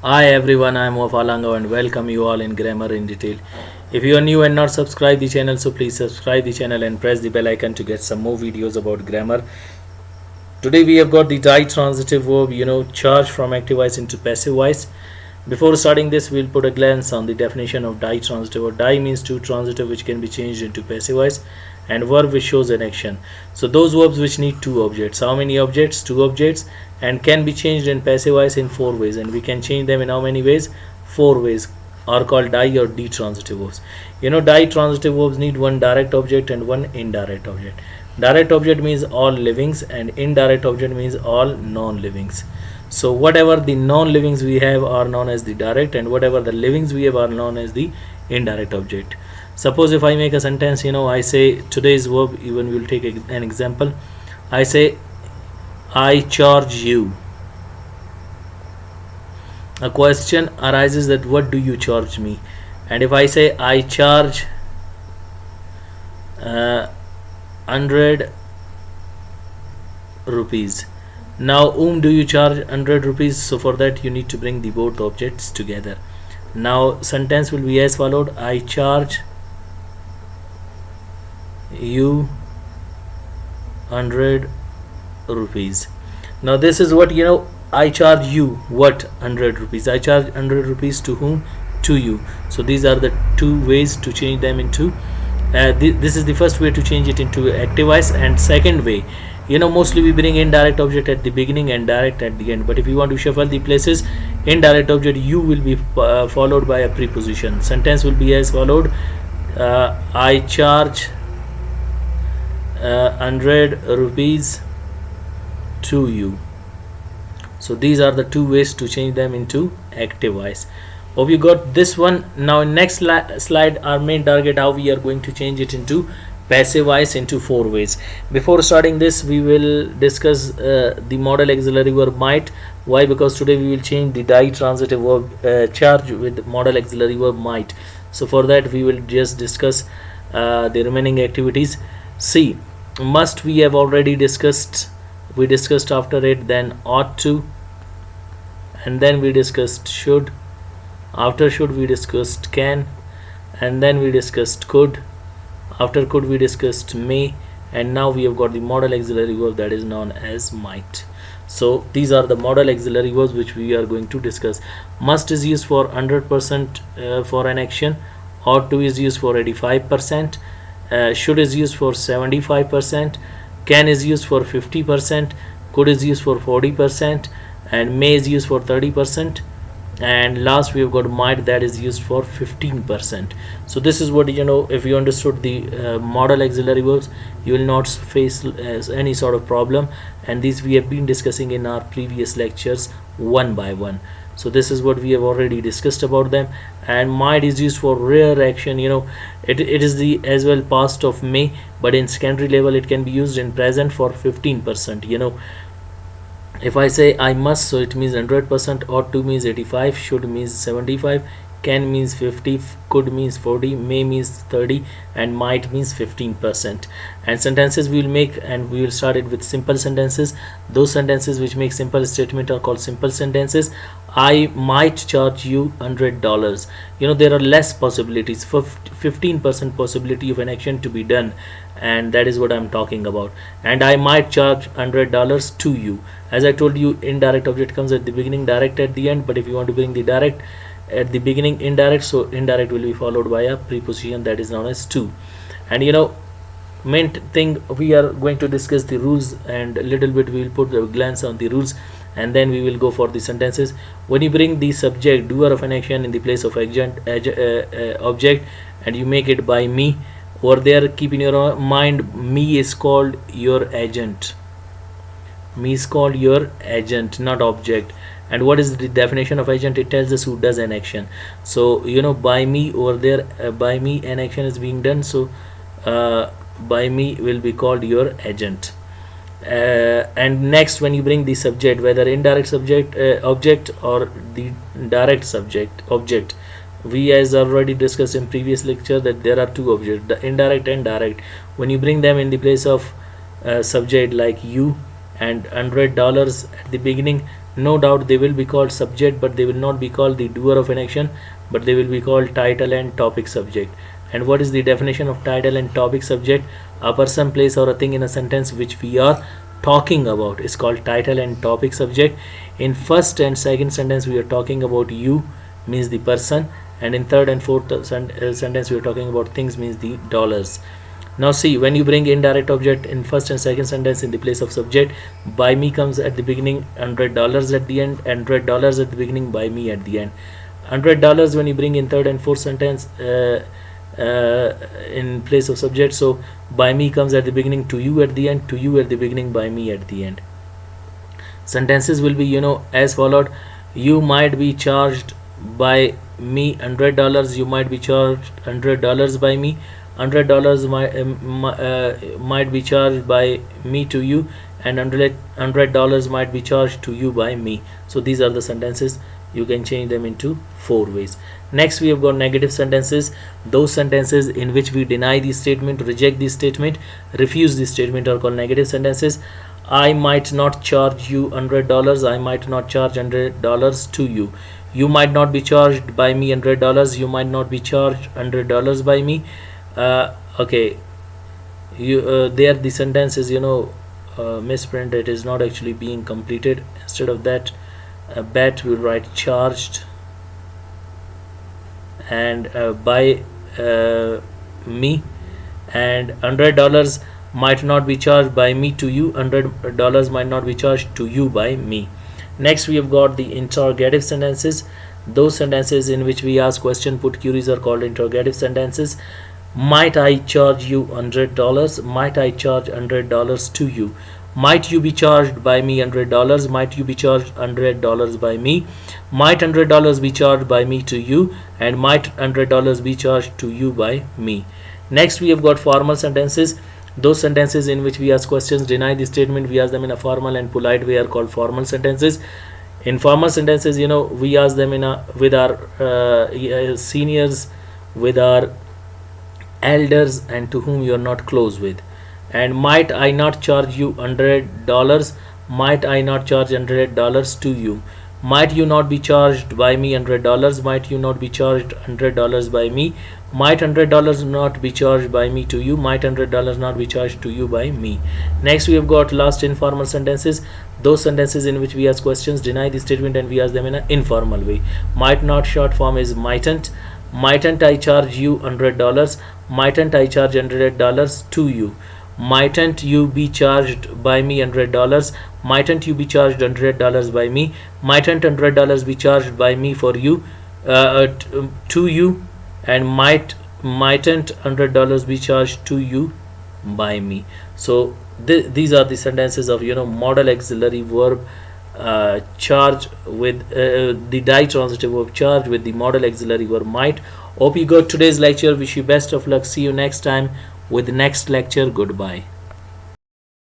Hi everyone, I am Wafalanga and welcome you all in Grammar in Detail. If you are new and not subscribed the channel, so please subscribe the channel and press the bell icon to get some more videos about grammar. Today we have got the ditransitive verb, change from active voice into passive voice. Before starting this, we'll put a glance on the definition of ditransitive. Or di means to transitive which can be changed into passive voice, and verb which shows an action. So those verbs which need two objects. How many objects? Two objects, and can be changed in passive voice in four ways. And we can change them in how many ways? Four ways are called di or detransitive verbs. Ditransitive verbs need one direct object and one indirect object. Direct object means all livings and indirect object means all non-livings. So whatever the non-livings we have are known as the direct, and whatever the livings we have are known as the indirect object. Suppose if I make a sentence, I say today's verb, even we will take an example. I say I charge you. A question arises that what do you charge me? And if I say I charge 100 rupees. Now whom do you charge 100 rupees? So for that you need to bring the both objects together. Now sentence will be as followed: I charge you 100 rupees. Now this is what I charge you what 100 rupees. I charge 100 rupees to whom? To you. So these are the two ways to change them into this is the first way to change it into active voice. And second way, mostly we bring indirect object at the beginning and direct at the end, but if you want to shuffle the places, indirect object you will be followed by a preposition. Sentence will be as followed: I charge 100 rupees to you. So these are the two ways to change them into active voice. Hope you got this one. Now in next slide, our main target, how we are going to change it into passive voice into four ways. Before starting this, we will discuss the modal auxiliary verb might. Why? Because today we will change the ditransitive verb charge with modal auxiliary verb might. So for that we will just discuss the remaining activities. See, must we have already discussed. We discussed after it, then ought to, and then we discussed should. After should we discussed can, and then we discussed could. After could we discussed may, and now we have got the modal auxiliary verb that is known as might. So these are the modal auxiliary verbs which we are going to discuss. Must is used for 100% for an action. Ought to is used for 85%. Should is used for 75%. Can is used for 50%. Could is used for 40%, and may is used for 30%. And last we have got might, that is used for 15%. So this is what if you understood the modal auxiliary verbs, you will not face any sort of problem, and these we have been discussing in our previous lectures one by one. So this is what we have already discussed about them. And might is used for rare action. It is the as well past of may, but in secondary level it can be used in present for 15%. If I say I must, so it means 100%. Ought to means 85, should means 75, can means 50, could means 40, may means 30, and might means 15%. And sentences we will make, and we will start it with simple sentences. Those sentences which make simple statement are called simple sentences. I might charge you $100. There are less possibilities, for 15% possibility of an action to be done, and that is what I'm talking about. And I might charge $100 to you. As I told you, indirect object comes at the beginning, direct at the end, but if you want to bring the direct at the beginning, indirect, so indirect will be followed by a preposition that is known as to. And main thing, we are going to discuss the rules, and a little bit we will put a glance on the rules, and then we will go for the sentences. When you bring the subject, doer of an action, in the place of object, and you make it by me, over there keep in your mind, me is called your agent. Me is called your agent, not object. And what is the definition of agent? It tells us who does an action. So by me, over there by me an action is being done, so by me will be called your agent. And next, when you bring the subject, whether indirect subject object or the direct subject object, we as already discussed in previous lecture that there are two objects, the indirect and direct. When you bring them in the place of subject like you and $100 at the beginning, no doubt they will be called subject, but they will not be called the doer of an action, but they will be called title and topic subject. And what is the definition of title and topic subject? A person, place or a thing in a sentence which we are talking about is called title and topic subject. In first and second sentence we are talking about you, means the person, and in third and fourth sentence we are talking about things, means the dollars. Now see, when you bring indirect object in first and second sentence in the place of subject, by me comes at the beginning, $100 at the end, and $100 at the beginning, by me at the end. $100 when you bring in third and fourth sentence in place of subject, so by me comes at the beginning, to you at the end, to you at the beginning, by me at the end. Sentences will be as followed: you might be charged by me $100, you might be charged $100 by me, $100 might be charged by me to you, and $100 might be charged to you by me. So these are the sentences. You can change them into 4 ways. Next we have got negative sentences. Those sentences in which we deny the statement, reject the statement, refuse the statement are called negative sentences. I might not charge you $100, I might not charge $100 to you. You might not be charged by me $100, you might not be charged $100 by me. Okay, there the sentence is misprint. It is not actually being completed. Instead of that, bet will write charged, and by me, and $100 might not be charged by me to you, $100 might not be charged to you by me. Next we have got the interrogative sentences. Those sentences in which we ask question, put queries are called interrogative sentences. Might I charge you $100? Might I charge $100 to you? Might you be charged by me $100? Might you be charged $100 by me? Might $100 be charged by me to you? And might $100 be charged to you by me? Next we have got formal sentences. Those sentences in which we ask questions, deny the statement, we ask them in a formal and polite way are called formal sentences. Informal sentences, we ask them with our seniors, with our elders, and to whom you are not close with. And might I not charge you $100? Might I not charge $100 to you? Might you not be charged by me $100? Might you not be charged $100 by me? Might $100 not be charged by me to you? Might $100 not be charged to you by me? Next we have got last informal sentences. Those sentences in which we ask questions, deny the statement, and we ask them in an informal way. Might not short form is mightn't. Mightn't I charge you $100? Mightn't I charge $100 to you? Mightn't you be charged by me $100? Mightn't you be charged $100 by me? Mightn't $100 be charged by me for you, to you? And mightn't $100 be charged to you by me? So these are the sentences of modal auxiliary verb charge with the ditransitive verb charge with the modal auxiliary verb might. Hope you got today's lecture. Wish you best of luck. See you next time with the next lecture. Goodbye.